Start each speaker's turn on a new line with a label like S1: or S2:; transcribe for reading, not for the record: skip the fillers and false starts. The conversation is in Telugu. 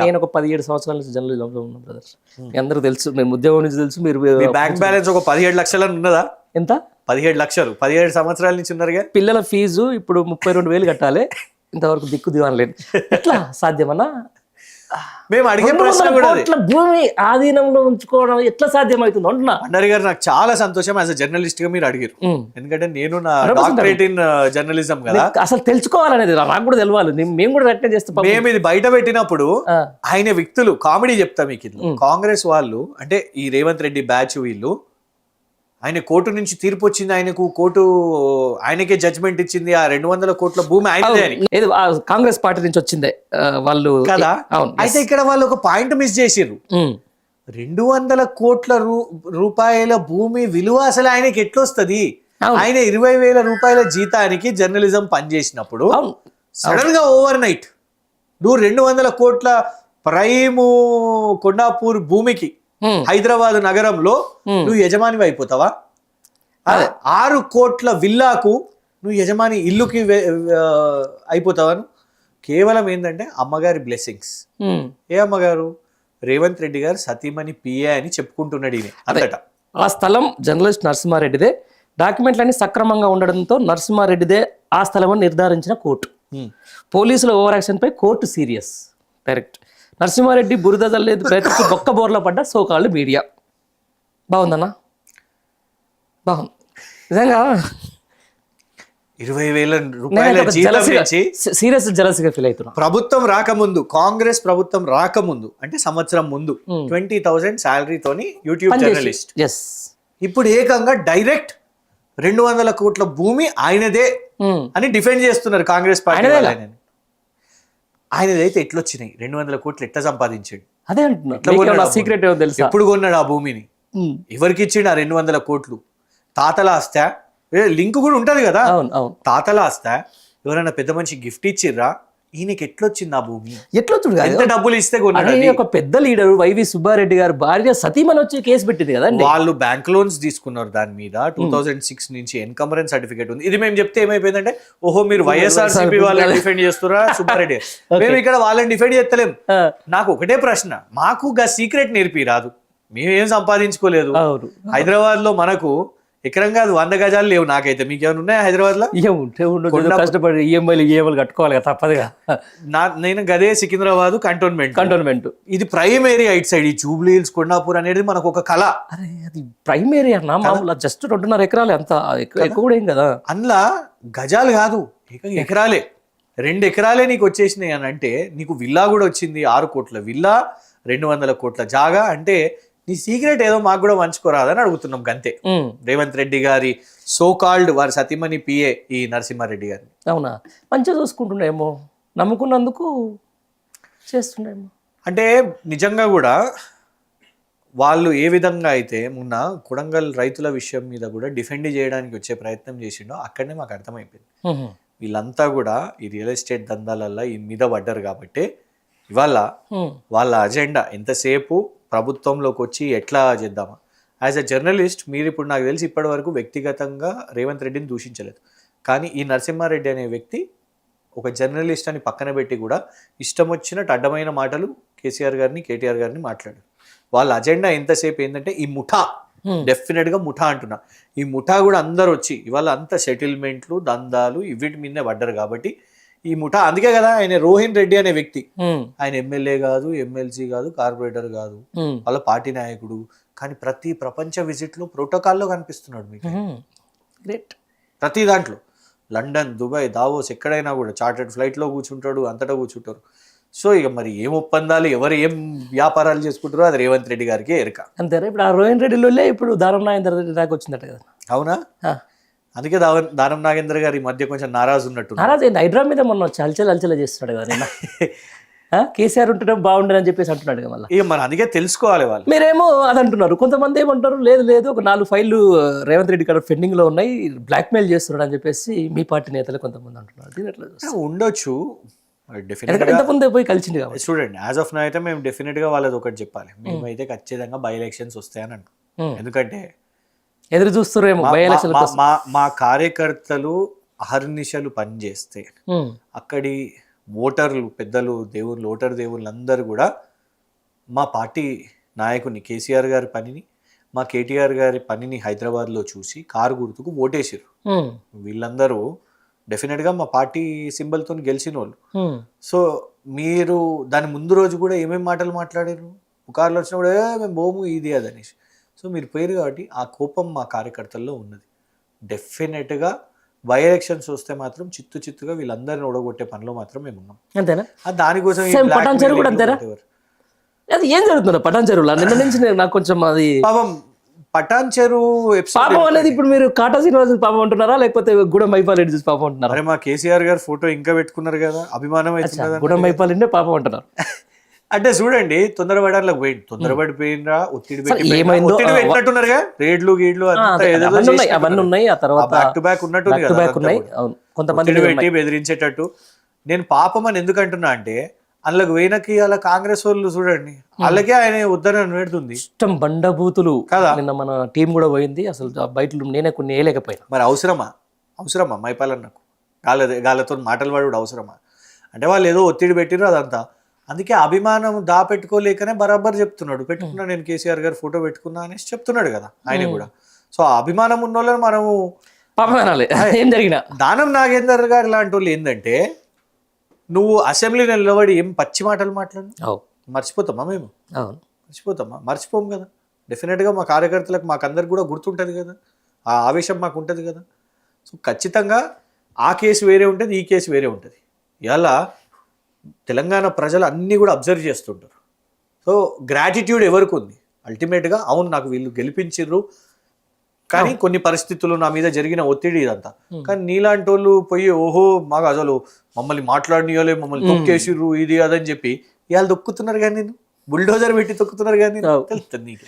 S1: నేను ఒక 17 సంవత్సరాల నుంచి జర్నలిజంలో ఉన్నా బ్రదర్. మీ అందరూ తెలుసు, మేము ఉద్యోగం నుంచి తెలుసు. మీరు
S2: బ్యాంక్ బ్యాలెన్స్ ఒక 17 లక్షలు ఉన్నదా?
S1: ఎంత?
S2: 17 లక్షలు 17 సంవత్సరాల నుంచి ఉన్నారుగా.
S1: పిల్లల ఫీజు ఇప్పుడు 32,000 కట్టాలి. ఇంతవరకు దిక్కు దివానలేదు. ఎట్లా సాధ్యమన్నా?
S2: మేము అడిగే ప్రశ్న కూడా
S1: భూమి ఆధీనంలో ఉంచుకోవడం ఎట్లా సాధ్యమవుతుంది అంటున్నా.
S2: భండారి గారు, నాకు చాలా సంతోషం యాజ్ అ జర్నలిస్ట్ గా మీరు అడిగారు. ఎందుకంటే నేను నా డాక్టరేట్ ఇన్ జర్నలిజం కదా,
S1: అసలు తెలుసుకోవాలనేది నాకు కూడా తెలియాలి. మేము కూడా అట్నే చేస్తాం.
S2: మేము ఇది బయట పెట్టినప్పుడు ఆయన వ్యక్తులు కామెడీ చెప్తా మీకు. కాంగ్రెస్ వాళ్ళు అంటే ఈ రేవంత్ రెడ్డి బ్యాచ్ వీళ్ళు, ఆయన కోర్టు నుంచి తీర్పు వచ్చింది, ఆయనకు కోర్టు ఆయనకే జడ్జ్మెంట్ ఇచ్చింది ఆ 200 కోట్ల భూమి ఆయనదే అని.
S1: కాంగ్రెస్ పార్టీ నుంచి వచ్చిందే వాళ్ళు
S2: కదా. అయితే ఇక్కడ వాళ్ళు ఒక పాయింట్ మిస్ చేసిర్రు. 200 కోట్ల రూపాయల భూమి విలువ అసలు ఆయనకి ఎట్లొస్తుంది? ఆయన 20,000 రూపాయల జీతానికి జర్నలిజం పనిచేసినప్పుడు సడన్ గా ఓవర్ నైట్ నువ్వు 200 కోట్ల ప్రైమ్ కొండాపూర్ భూమికి హైదరాబాద్ నగరంలో నువ్వు యజమాని అయిపోతావా? 6 కోట్ల విల్లాకు నువ్వు యజమాని ఇల్లుకి అయిపోతావా? కేవలం ఏంటంటే అమ్మగారి బ్లెస్సింగ్స్. ఏ అమ్మగారు? రేవంత్ రెడ్డి గారు సతీమణి పిఏ అని చెప్పుకుంటున్నాడు ఈయన అంతటా.
S1: ఆ స్థలం జర్నలిస్ట్ నరసింహారెడ్డిదే, డాక్యుమెంట్లన్నీ సక్రమంగా ఉండడంతో నరసింహారెడ్డిదే ఆ స్థలం అని నిర్ధారించిన కోర్టు. పోలీసుల ఓవర్ యాక్షన్ పై కోర్టు సీరియస్. డైరెక్ట్ నరసింహారెడ్డి బురద జల్లేదు ప్రతి బొక్క బోర్ల పడ్డ సోకాళ్ళు మీడియా. బాగుందన్నా, బాగుంది నిజంగా.
S2: 20,000 రూపాయల జీతం నుంచి
S1: సీరియస్ జలసిగా ఫీల్ అవుతున్నా.
S2: ప్రభుత్వం రాకముందు, కాంగ్రెస్ ప్రభుత్వం రాకముందు అంటే సంవత్సరం ముందు 20,000 శాలరీతోని యూట్యూబ్ జర్నలిస్ట్. ఇప్పుడు ఏకంగా డైరెక్ట్ 200 కోట్ల భూమి ఆయనదే అని డిఫెండ్ చేస్తున్నారు కాంగ్రెస్ పార్టీ. ఆయనదైతే ఎట్లొచ్చినాయి 200 కోట్లు? ఎట్లా సంపాదించాడు?
S1: అదే అంటున్నా. సీక్రెట్ తెలుసు.
S2: ఎప్పుడు కొన్నాడు ఆ భూమిని? ఎవరికి ఇచ్చిండు ఆ 200 కోట్లు? తాతల ఆస్తా? లింక్ కూడా ఉంటది కదా. తాతల ఆస్తా? ఎవరైనా పెద్ద మనిషి గిఫ్ట్ ఇచ్చిర్రా? ఈయనకి ఎట్లొచ్చింది ఆ భూమి?
S1: ఎట్లొచ్చుడు?
S2: ఎంత డబ్బులు ఇస్తే కొన్నాడు?
S1: ఒక పెద్ద లీడర్ వైవి సుబ్బారెడ్డి గారు భార్య సతీమణి వచ్చి కేసు పెట్టింది కదండి.
S2: వాళ్ళు బ్యాంక్ లోన్స్ తీసుకున్నారు దాని మీద. 2006 నుంచి ఎన్కంబరెన్స్ సర్టిఫికేట్ ఉంది. ఇది మేము చెప్తే ఏమైపోయిందంటే, ఓహో మీరు వైఎస్ఆర్సీపీ వాళ్ళని డిఫెండ్ చేస్తున్నారా సుబ్బారెడ్డి? మేము ఇక్కడ వాళ్ళని డిఫెండ్ చేస్తలేం. నాకు ఒకటే ప్రశ్న, మాకు సీక్రెట్ నేర్పి రాదు, మేమేం సంపాదించుకోలేదు. హైదరాబాద్ లో మనకు ఎకరం కాదు 100 గజాలు లేవు. నాకైతే మీకు ఏమైనా ఉన్నాయా హైదరాబాద్ లో?
S1: కష్టపడి ఈఎంఐలు కట్టుకోవాలి తప్పదుగా.
S2: నేను గదే సికింద్రాబాద్ కంటోన్మెంట్. ఇది ప్రైమ్ ఏరియా ఇట్ సైడ్. ఈ జూబ్లీ హిల్స్, కొండాపూర్ అనేది మనకు ఒక కళ.
S1: అరే అది ప్రైమ్ ఏరియా అన్న, మామూలు జస్ట్ 2.5 ఎకరాలు, అంత ఎక్కువ కూడా ఏం కదా.
S2: అందులో గజాలు కాదు, ఎకరాలే. 2 ఎకరాలే నీకు వచ్చేసినాయి అని అంటే, నీకు విల్లా కూడా వచ్చింది. 6 కోట్ల విల్లా, 200 కోట్ల జాగా అంటే నీ సీక్రెట్ ఏదో మాకు కూడా పంచుకోరాదని అడుగుతున్నాం గంతే. రేవంత్ రెడ్డి గారి సో కాల్డ్ వారి సతీమణి పిఏ ఈ నరసింహారెడ్డి గారిని.
S1: అవునా, మంచిగా చూసుకుంటుండేమో, నమ్ముకున్నందుకు చేస్తుండేమో.
S2: అంటే నిజంగా కూడా వాళ్ళు ఏ విధంగా అయితే మొన్న కొడంగల్ రైతుల విషయం మీద కూడా డిఫెండ్ చేయడానికి వచ్చే ప్రయత్నం చేసిండో అక్కడనే మాకు అర్థమైపోయింది. వీళ్ళంతా కూడా ఈ రియల్ ఎస్టేట్ దందాలల్లో ఈ మీద పడ్డారు కాబట్టి ఇవాళ వాళ్ళ అజెండా ఎంతసేపు ప్రభుత్వంలోకి వచ్చి ఎట్లా చేద్దామా. యాజ్ అ జర్నలిస్ట్ మీరు ఇప్పుడు నాకు తెలిసి ఇప్పటి వరకు వ్యక్తిగతంగా రేవంత్ రెడ్డిని దూషించలేదు, కానీ ఈ నరసింహారెడ్డి అనే వ్యక్తి ఒక జర్నలిస్ట్ అని పక్కన పెట్టి కూడా ఇష్టం వచ్చినట్టు అడ్డమైన మాటలు కేసీఆర్ గారిని, కేటీఆర్ గారిని మాట్లాడారు. వాళ్ళ అజెండా ఎంతసేపు ఏంటంటే ఈ ముఠా, డెఫినెట్ గా ముఠా అంటున్నా, ఈ ముఠా కూడా అందరు వచ్చి ఇవాళ అంత సెటిల్మెంట్లు, దందాలు వీటి మీదనే పడ్డారు కాబట్టి ఈ ముఠా. అందుకే కదా ఆయన రోహిన్ రెడ్డి అనే వ్యక్తి, ఆయన ఎమ్మెల్యే కాదు, ఎమ్మెల్సీ కాదు, కార్పొరేటర్ కాదు, వాళ్ళ పార్టీ నాయకుడు, కానీ ప్రతి ప్రపంచ విజిట్ లో ప్రోటోకాల్లో కనిపిస్తున్నాడు మీకు. ప్రతి దాంట్లో లండన్, దుబాయ్, దావోస్ ఎక్కడైనా కూడా చార్టర్డ్ ఫ్లైట్ లో కూర్చుంటాడు, అంతటా కూర్చుంటారు. సో ఇక మరి ఏం ఒప్పందాలు, ఎవరు ఏం వ్యాపారాలు చేసుకుంటారో అది రేవంత్ రెడ్డి గారికి ఎరక.
S1: అంతేనా? ఇప్పుడు ఆ రోహిన్ రెడ్డిలో ఇప్పుడు దానం నాగేంద్ర రెడ్డి దాకా వచ్చిందట కదా.
S2: అవునా? అందుకే దానం నాగేంద్ర గారు ఈ మధ్య కొంచెం నారాజు ఉన్నట్టు.
S1: నారాజు హైదరాబాద్ మీద మొన్న అలచల చేస్తున్నాడు కదా. కేసీఆర్ ఉంటే బాగుండని అని చెప్పేసి అంటున్నాడు కదా. మళ్ళీ
S2: ఇక మనం అందుకే తెలుసుకోవాలి. వాళ్ళు మీరేమో
S1: అది అంటున్నారు, కొంతమంది ఏమంటారు లేదు ఒక 4 ఫైళ్లు రేవంత్ రెడ్డి గారు పెండింగ్ లో ఉన్నాయి, బ్లాక్మెయిల్ చేస్తున్నాడు అని చెప్పేసి మీ పార్టీ నేతలు కొంతమంది అంటున్నారు.
S2: ఉండొచ్చు,
S1: ఎంతమంది పోయి కలిసింది కాబట్టి.
S2: చూడండి, యాజ్ ఆఫ్ నౌ అయితే మేము డెఫినెట్ గా వాళ్ళది ఒకటి చెప్పాలి, మేమైతే ఖచ్చితంగా బై ఎలక్షన్స్ వస్తాయని అంటాం. ఎందుకంటే
S1: ఎదురు చూస్తారేమో
S2: మా కార్యకర్తలు అహర్నిశలు పనిచేస్తే అక్కడి ఓటర్లు పెద్దలు దేవుళ్ళు ఓటర్ దేవుళ్ళు అందరూ కూడా మా పార్టీ నాయకుని కేసీఆర్ గారి పనిని మా కేటీఆర్ గారి పనిని హైదరాబాద్లో చూసి కారు గుర్తుకు ఓటేసారు. వీళ్ళందరూ డెఫినెట్గా మా పార్టీ సింబల్తో గెలిచిన వాళ్ళు. సో మీరు దాని ముందు రోజు కూడా ఏమేమి మాటలు మాట్లాడారు, పుకార్లు వచ్చినప్పుడు మేము బోము ఇది అది అనేసి. సో మీరు పోయారు కాబట్టి ఆ కోపం మా కార్యకర్తల్లో ఉన్నది. డెఫినెట్గా బై ఎలక్షన్స్ వస్తే మాత్రం చిత్తుగా వీళ్ళందరిని ఓడగొట్టే పనిలో మాత్రం మేము ఉన్నాం.
S1: అంతేనా?
S2: దానికోసం ఈ
S1: Same
S2: black
S1: పటాన్ చెరువు కూడా
S2: mailing
S1: అంతేనా?
S2: whatever.
S1: అది ఏం జరుగుతుందో పటాన్ చెరువులో నిన్న నుంచి నాకు కొంచెం అది
S2: పాపం పటాన్ చెరువు ఎపిసోడ్
S1: పాపం అనేది ఇప్పుడు మీరు కాటా శ్రీనివాస్ పాపం అంటున్నారా లేకపోతే గుడం మైపాల్ చూసి పాపం అంటున్నారా?
S2: అరే మా కేసీఆర్ గారు ఫోటో ఇంకా పెట్టుకున్నారు కదా, అభిమానం అవుతుంది.
S1: గుడం మైపాల్ పాపం అంటున్నారు.
S2: అంటే చూడండి, తొందరపడాలకు పోయింది, తొందరపడిపోయినరా, ఒత్తిడి
S1: ఏమైందో
S2: పెట్టినట్టున్నారుగా, రేడ్లు గీడ్లు
S1: అవన్నీ ఉన్నాయి. ఆ తర్వాత
S2: బ్యాక్ టు బ్యాక్ ఉన్నట్టుంది కదా,
S1: బ్యాక్ ఉన్నాయి. అవును, కొంతమంది
S2: ఒత్తిడి పెట్టి బెదిరించేటట్టు. నేను పాపం అని ఎందుకు అంటున్నా అంటే అందులోకి వెయినకి అలా కాంగ్రెస్ వాళ్ళు చూడండి, అలాగే ఆయన ఉద్దరణ పెడుతుంది
S1: ఇష్టం బండబూతులు
S2: కదా.
S1: నిన్న మన టీం కూడా పోయింది, అసలు బయట నేనే కొన్ని వేయలేకపోయినా.
S2: మరి అవసరమా మైపాలన్నకు గాలతో మాటలు పడు అవసరమా? అంటే వాళ్ళు ఏదో ఒత్తిడి పెట్టిరు అదంతా. అందుకే అభిమానం దాపెట్టుకోలేకనే బరాబర్ చెప్తున్నాడు, పెట్టుకున్నా నేను కేసీఆర్ గారు ఫోటో పెట్టుకున్నా అనేసి చెప్తున్నాడు కదా ఆయన కూడా. సో ఆ అభిమానం ఉన్న వాళ్ళని మనము
S1: పాపం అనాలి. ఏం జరిగినా
S2: దానం నాగేందర్ గారు లాంటి వాళ్ళు ఏంటంటే, నువ్వు అసెంబ్లీలో నిలబడి ఏం పచ్చి మాటలు మాట్లాడు మర్చిపోతామా మేము? మర్చిపోతామా? మర్చిపోం కదా. డెఫినెట్గా మా కార్యకర్తలకు మాకందరికి కూడా గుర్తుంటుంది కదా, ఆ ఆవేశం మాకు ఉంటుంది కదా. సో ఖచ్చితంగా ఆ కేసు వేరే ఉంటుంది, ఈ కేసు వేరే ఉంటుంది. ఇలా తెలంగాణ ప్రజలు అన్నీ కూడా అబ్జర్వ్ చేస్తుంటారు. సో గ్రాటిట్యూడ్ ఎవరికి ఉంది అల్టిమేట్గా? అవును నాకు వీళ్ళు గెలిపించారు, కానీ కొన్ని పరిస్థితులు నా మీద జరిగిన ఒత్తిడి ఇదంతా. కానీ నీలాంటి వాళ్ళు పోయి ఓహో మాకు అసలు మమ్మల్ని మాట్లాడినోలే, మమ్మల్ని తొక్కేసిర్రు ఇది అదని చెప్పి ఇవాళ తొక్కుతున్నారు. కానీ నేను బుల్డోజర్ పెట్టి తొక్కుతున్నారు కానీ తెలుస్తుంది నీకు.